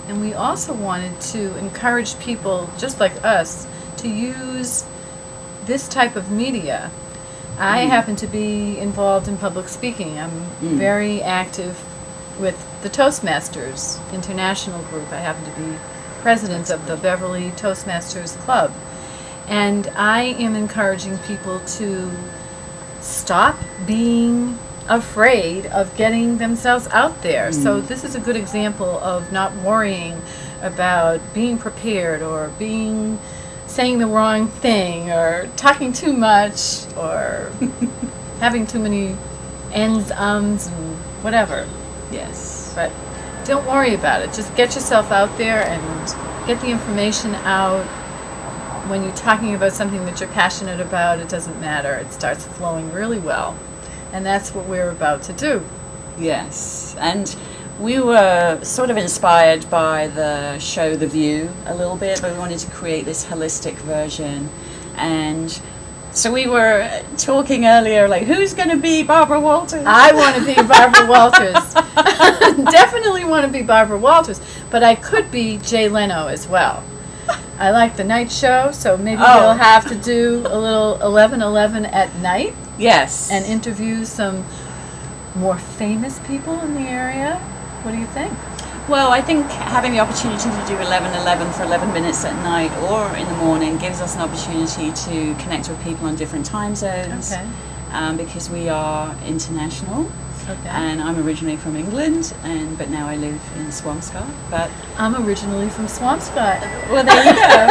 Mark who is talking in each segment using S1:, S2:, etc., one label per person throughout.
S1: And we also wanted to encourage people, just like us, to use this type of media. I happen to be involved in public speaking. I'm very active with the Toastmasters International Group. I happen to be president of the Beverly Toastmasters Club. And I am encouraging people to stop being afraid of getting themselves out there. So this is a good example of not worrying about being prepared or saying the wrong thing or talking too much or having too many ends, ums, and whatever.
S2: Yes.
S1: But don't worry about it. Just get yourself out there and get the information out. When you're talking about something that you're passionate about, it doesn't matter. It starts flowing really well. And that's what we're about to do.
S2: Yes. And we were sort of inspired by the show The View a little bit, but we wanted to create this holistic version. And so we were talking earlier, like, who's going to be Barbara Walters?
S1: I want to be Barbara Walters. Definitely want to be Barbara Walters. But I could be Jay Leno as well. I like the night show, so maybe we'll have to do a little 11:11 at night.
S2: Yes.
S1: And interview some more famous people in the area. What do you think?
S2: Well, I think having the opportunity to do 11:11 for 11 minutes at night or in the morning gives us an opportunity to connect with people on different time zones.
S1: Okay.
S2: Because we are international.
S1: Okay.
S2: And I'm originally from England, but now I live in Swampscott. But
S1: I'm originally from Swampscott.
S2: well, there you go.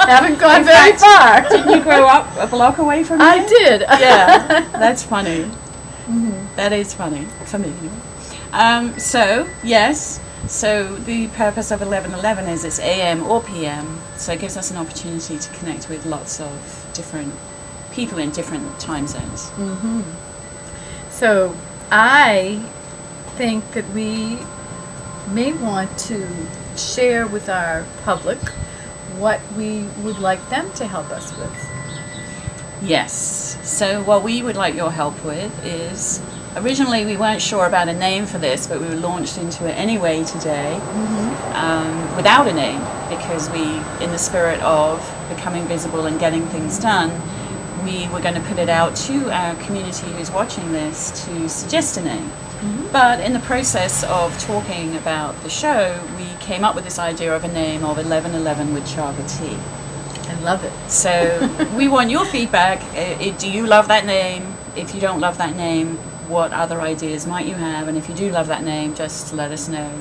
S1: Haven't gone very far.
S2: Didn't you grow up a block away from here?
S1: I did.
S2: Yeah, that's funny. That is funny for me. So yes, so the purpose of 11:11 is it's AM or PM, so it gives us an opportunity to connect with lots of different people in different time zones.
S1: So I think that we may want to share with our public what we would like them to help us with.
S2: Yes. So what we would like your help with is, originally we weren't sure about a name for this, but we were launched into it anyway today, without a name, because we, in the spirit of becoming visible and getting things done, we were going to put it out to our community who's watching this to suggest a name. But in the process of talking about the show, we came up with this idea of a name of 11:11 with Chaga tea.
S1: I love it.
S2: So we want your feedback. Do you love that name? If you don't love that name, what other ideas might you have? And if you do love that name, just let us know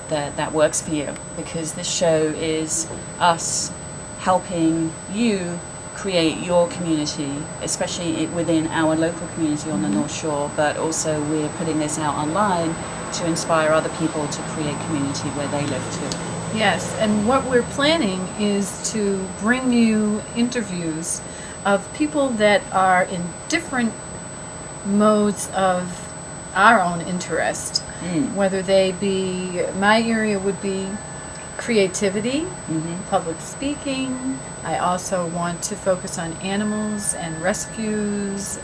S2: that that works for you, because this show is us helping you create your community, especially within our local community on the North Shore, but also we're putting this out online to inspire other people to create community where they live too.
S1: Yes, and what we're planning is to bring you interviews of people that are in different modes of our own interest, whether they be, my area would be creativity, public speaking. I also want to focus on animals and rescues,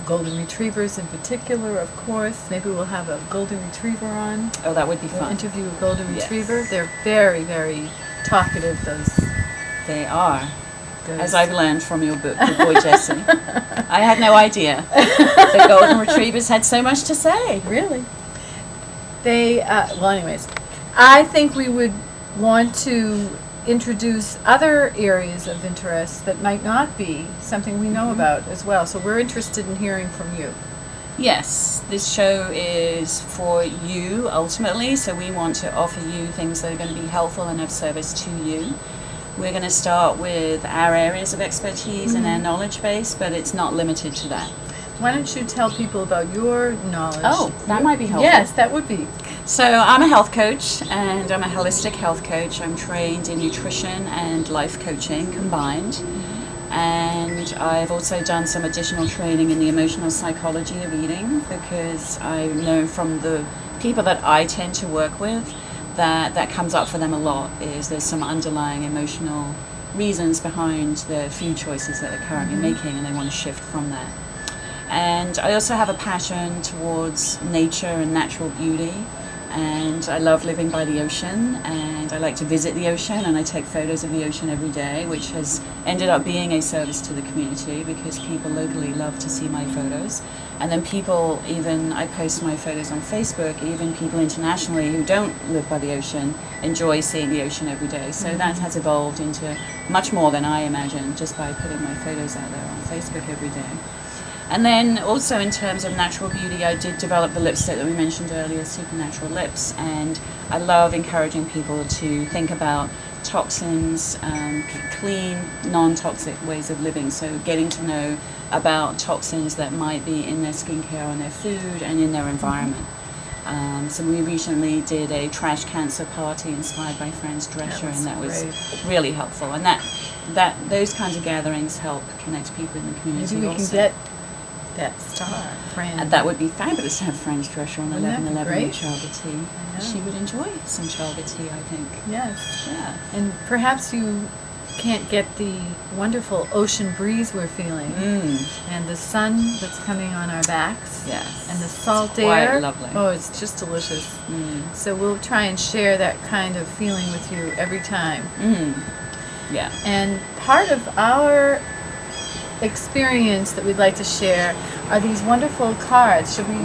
S1: golden retrievers in particular, of course. Maybe we'll have a golden retriever on.
S2: Oh, that would be
S1: We'll
S2: fun.
S1: interview a golden retriever. They're very, very talkative, those.
S2: They are. As I've learned from your book, Good Boy Jesse. I had no idea the golden retrievers had so much to say.
S1: Really? They, well anyways, I think we would want to introduce other areas of interest that might not be something we know about as well. So we're interested in hearing from you.
S2: Yes, this show is for you ultimately, so we want to offer you things that are going to be helpful and of service to you. We're going to start with our areas of expertise and our knowledge base, but it's not limited to that.
S1: Why don't you tell people about your knowledge?
S2: Oh, that might be helpful.
S1: Yes, that would be.
S2: So I'm a health coach, and I'm a holistic health coach. I'm trained in nutrition and life coaching combined. And I've also done some additional training in the emotional psychology of eating, because I know from the people that I tend to work with that comes up for them a lot, is there's some underlying emotional reasons behind the food choices that they're currently making, and they want to shift from that. And I also have a passion towards nature and natural beauty, and I love living by the ocean, and I like to visit the ocean, and I take photos of the ocean every day, which has ended up being a service to the community because people locally love to see my photos. And then people, even I post my photos on Facebook, even people internationally who don't live by the ocean enjoy seeing the ocean every day. So that has evolved into much more than I imagined just by putting my photos out there on Facebook every day. And then also in terms of natural beauty, I did develop the lipstick that we mentioned earlier, Supernatural Lips, and I love encouraging people to think about toxins, clean, non-toxic ways of living, so getting to know about toxins that might be in their skincare, on their food, and in their environment. So we recently did a trash cancer party inspired by Franz Drescher, and that was really helpful. And those kinds of gatherings help connect people in the community.
S1: Maybe we
S2: also.
S1: can get that star, Fran.
S2: That would be fabulous to have Franz Drescher on 11/11 with chaga tea. She would enjoy some chaga tea, I think.
S1: Yes.
S2: Yeah.
S1: And perhaps you can't get the wonderful ocean breeze we're feeling, and the sun that's coming on our backs,
S2: Yes.
S1: and the salt
S2: It's quite
S1: air.
S2: lovely.
S1: Oh, it's just delicious. So we'll try and share that kind of feeling with you every time.
S2: Yeah.
S1: And part of our experience that we'd like to share are these wonderful cards. Should we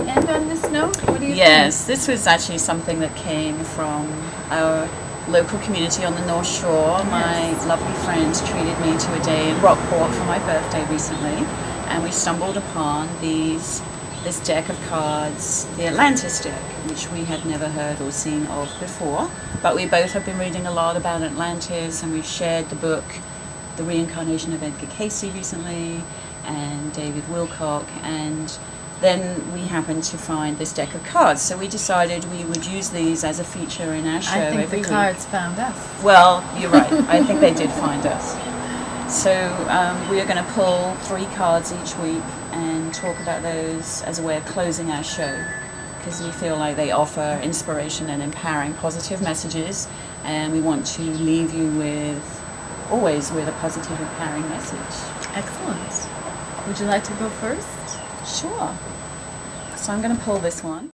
S1: end on this note? What do you think?
S2: Yes, this was actually something that came from our local community on the North Shore. My lovely friends treated me to a day in Rockport for my birthday recently, and we stumbled upon this deck of cards, the Atlantis deck, which we had never heard or seen of before. But we both have been reading a lot about Atlantis, and we've shared the book The Reincarnation of Edgar Cayce recently, and David Wilcock, and then we happened to find this deck of cards. So we decided we would use these as a feature in our show every week.
S1: I think the cards found us.
S2: Well, you're right. I think they did find us. So we are going to pull 3 cards each week and talk about those as a way of closing our show, because we feel like they offer inspiration and empowering positive messages, and we want to leave you always with a positive, empowering message.
S1: Excellent. Would you like to go first?
S2: Sure. So I'm going to pull this one.